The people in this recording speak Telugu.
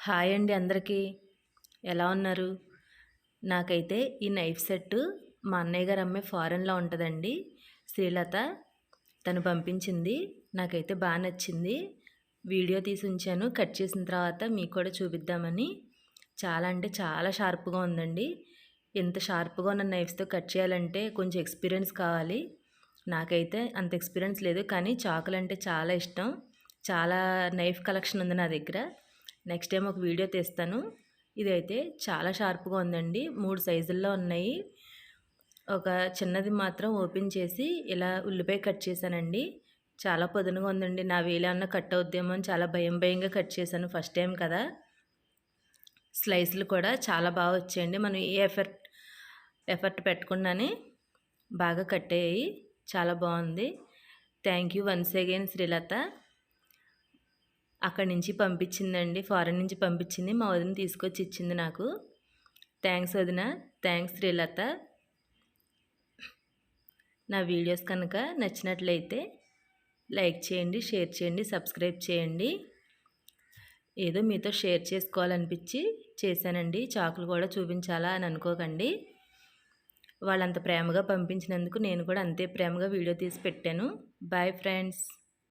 హాయ్ అండి అందరికీ. ఎలా ఉన్నారు? నాకైతే ఈ నైఫ్ సెట్ మా అన్నయ్య గారు అమ్మాయి ఫారెన్‌లో ఉంటదండి. శ్రీలత. తను పంపించింది. నాకైతే బా నచ్చింది. వీడియో తీసి ఉంచాను. కట్ చేసిన తర్వాత మీకు కూడా చూపిద్దామని. చాలా అంటే చాలా షార్ప్‌గా ఉందండి. ఇంత షార్ప్‌గా ఉన్న నైఫ్స్‌తో కట్ చేయాలంటే కొంచెం ఎక్స్‌పీరియన్స్ కావాలి. నాకైతే అంత ఎక్స్‌పీరియన్స్ లేదు. కానీ చాకులంటే చాలా ఇష్టం. చాలా నైఫ్ కలెక్షన్ ఉంది నా దగ్గర. నెక్స్ట్ టైం ఒక వీడియో తీస్తాను. ఇదైతే చాలా షార్ప్‌గా ఉందండి. 3 సైజుల్లో ఉన్నాయి. ఒక చిన్నది మాత్రం ఓపెన్ చేసి ఇలా ఉల్లిపాయ కట్ చేశానండి. చాలా పదునుగా ఉందండి. నా వేలేమన్నా కట్ అవుద్దేమో అని చాలా భయంగా కట్ చేశాను. ఫస్ట్ టైం కదా! స్లైస్‌లు కూడా చాలా బాగా వచ్చాయండి. మనం ఏ ఎఫర్ట్ పెట్టకుండానే బాగా కట్ అయ్యాయి. చాలా బాగుంది. Thank you once again Srilatha. అక్కడి నుంచి పంపించిందండి. ఫారెన్ నుంచి పంపించింది. మా వదిన తీసుకొచ్చి ఇచ్చింది నాకు. థ్యాంక్స్ వదిన. థ్యాంక్స్ శ్రీలత. నా వీడియోస్ కనుక నచ్చినట్లయితే లైక్ చేయండి, షేర్ చేయండి, సబ్స్క్రైబ్ చేయండి. ఏదో మీతో షేర్ చేసుకోవాలనిపించి చేశానండి. చాకులు కూడా చూపించాలా అని అనుకోకండి. వాళ్ళంత ప్రేమగా పంపించినందుకు నేను కూడా అంతే ప్రేమగా వీడియో తీసి పెట్టాను. Boy friends.